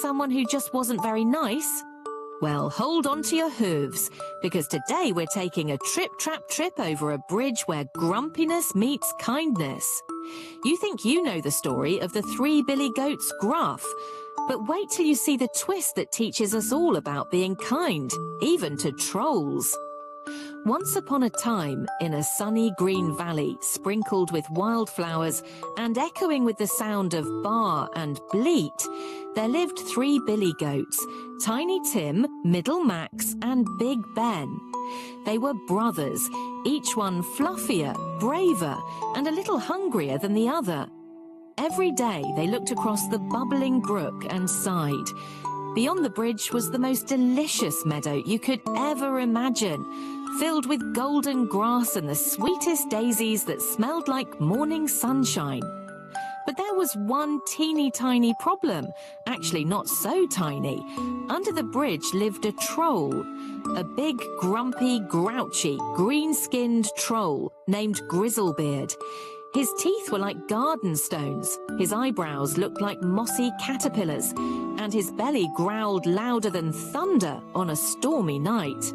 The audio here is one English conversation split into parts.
someone who just wasn't very nice? Well, hold on to your hooves, because today we're taking a trip-trap trip over a bridge where grumpiness meets kindness. You think you know the story of the Three Billy Goats Gruff, but wait till you see the twist that teaches us all about being kind, even to trolls. Once upon a time, in a sunny green valley sprinkled with wildflowers and echoing with the sound of baa and bleat, there lived 3 billy goats, Tiny Tim, Middle Max and Big Ben. They were brothers, each one fluffier, braver and a little hungrier than the other. Every day they looked across the bubbling brook and sighed. Beyond the bridge was the most delicious meadow you could ever imagine, filled with golden grass and the sweetest daisies that smelled like morning sunshine. But there was one teeny tiny problem, actually not so tiny. Under the bridge lived a troll, a big, grumpy, grouchy, green-skinned troll named Grizzlebeard. His teeth were like garden stones, his eyebrows looked like mossy caterpillars, and his belly growled louder than thunder on a stormy night.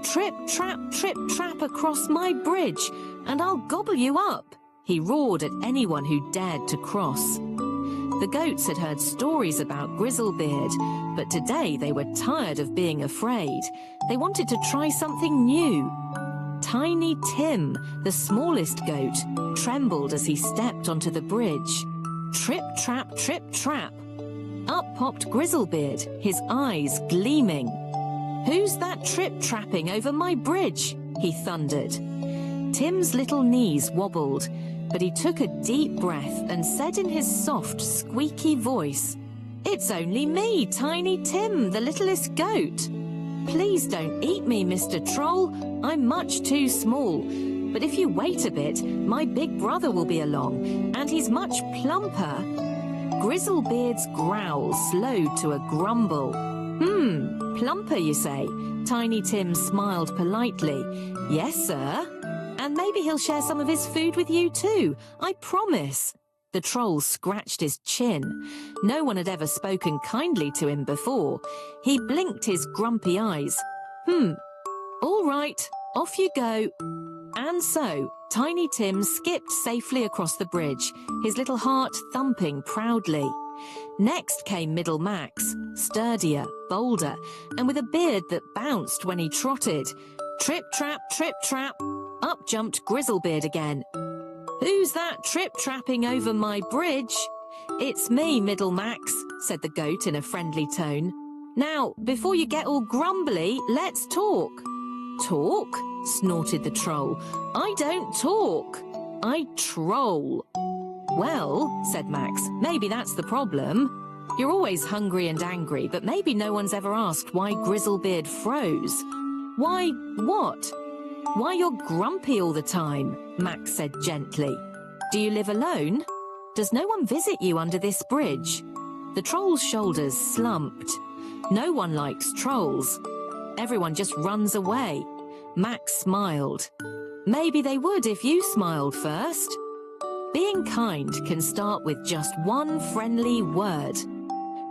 Trip, trap across my bridge, and I'll gobble you up, he roared at anyone who dared to cross. The goats had heard stories about Grizzlebeard, but today they were tired of being afraid. They wanted to try something new. Tiny Tim, the smallest goat, trembled as he stepped onto the bridge. Trip, trap. Up popped Grizzlebeard, his eyes gleaming. "Who's that trip-trapping over my bridge?" he thundered. Tim's little knees wobbled, but he took a deep breath and said in his soft, squeaky voice, "It's only me, Tiny Tim, the littlest goat. Please don't eat me, Mr. Troll. I'm much too small. But if you wait a bit, my big brother will be along, and he's much plumper." Grizzlebeard's growl slowed to a grumble. Plumper, you say?" Tiny Tim smiled politely. "Yes, sir. And maybe he'll share some of his food with you too, I promise." The troll scratched his chin. No one had ever spoken kindly to him before. He blinked his grumpy eyes. All right, off you go." And so, Tiny Tim skipped safely across the bridge, his little heart thumping proudly. Next came Middle Max, sturdier, bolder, and with a beard that bounced when he trotted. Trip, trap. Up jumped Grizzlebeard again. "Who's that trip-trapping over my bridge?" "It's me, Middle Max," said the goat in a friendly tone. "Now, before you get all grumbly, let's talk." "Talk?" snorted the troll. "I don't talk. I troll." "Well," said Max, "maybe that's the problem. You're always hungry and angry, but maybe no one's ever asked why Grizzlebeard froze." "Why what?" "Why you're grumpy all the time," Max said gently. "Do you live alone? Does no one visit you under this bridge?" The troll's shoulders slumped. No one likes trolls. Everyone just runs away. Max smiled. "Maybe they would if you smiled first." Being kind can start with just one friendly word.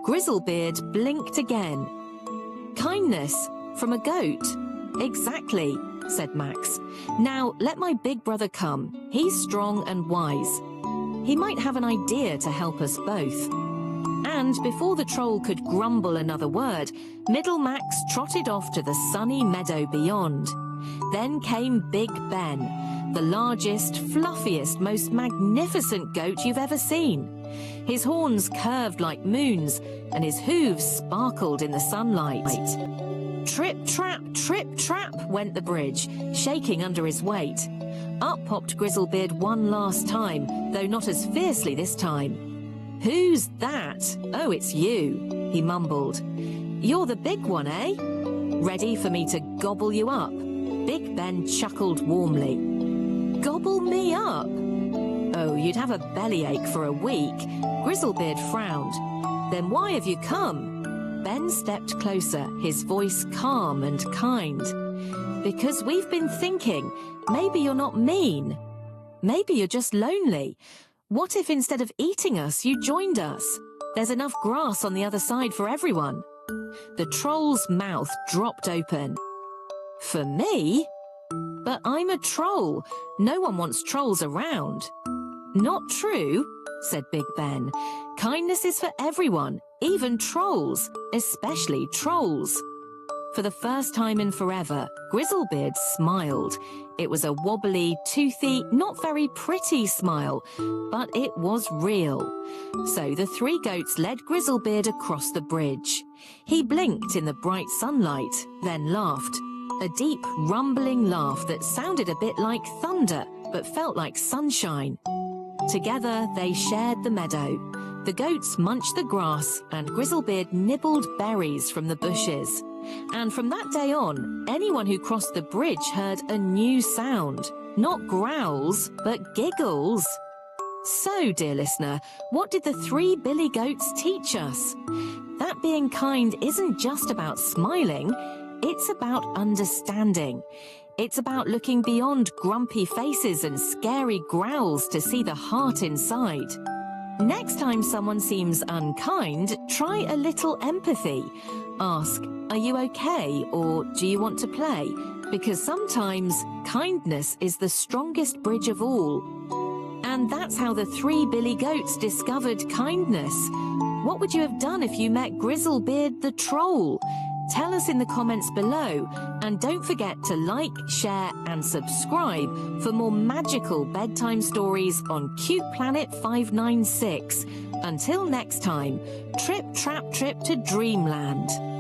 Grizzlebeard blinked again. "Kindness from a goat." "Exactly," said Max. "Now let my big brother come. He's strong and wise. He might have an idea to help us both." And before the troll could grumble another word, Middle Max trotted off to the sunny meadow beyond. Then came Big Ben, the largest, fluffiest, most magnificent goat you've ever seen. His horns curved like moons, and his hooves sparkled in the sunlight. Trip, trap, went the bridge, shaking under his weight. Up popped Grizzlebeard one last time, though not as fiercely this time. "Who's that? Oh, it's you," he mumbled. "You're the big one, eh? Ready for me to gobble you up?" Big Ben chuckled warmly. "Gobble me up?" "Oh, you'd have a bellyache for a week." Grizzlebeard frowned. "Then why have you come?" Ben stepped closer, his voice calm and kind. "Because we've been thinking, maybe you're not mean. Maybe you're just lonely. What if instead of eating us, you joined us?" There's enough grass on the other side for everyone. The troll's mouth dropped open. For me? But I'm a troll. No one wants trolls around. Not true, said Big Ben. Kindness is for everyone, even trolls, especially trolls. For the first time in forever, Grizzlebeard smiled. It was a wobbly, toothy, not very pretty smile, but it was real. So the three goats led Grizzlebeard across the bridge. He blinked in the bright sunlight, then laughed. A deep, rumbling laugh that sounded a bit like thunder, but felt like sunshine. Together, they shared the meadow. The goats munched the grass, and Grizzlebeard nibbled berries from the bushes. And from that day on, anyone who crossed the bridge heard a new sound. Not growls, but giggles. So, dear listener, what did the three Billy Goats teach us? That being kind isn't just about smiling, it's about understanding. It's about looking beyond grumpy faces and scary growls to see the heart inside. Next time someone seems unkind, try a little empathy. Ask, are you okay, or do you want to play? Because sometimes kindness is the strongest bridge of all. And that's how the three Billy Goats discovered kindness. What would you have done if you met Grizzlebeard the Troll? Tell us in the comments below, and don't forget to like, share and subscribe for more magical bedtime stories on Cute Planet 596. Until next time, trip, trap, trip to Dreamland.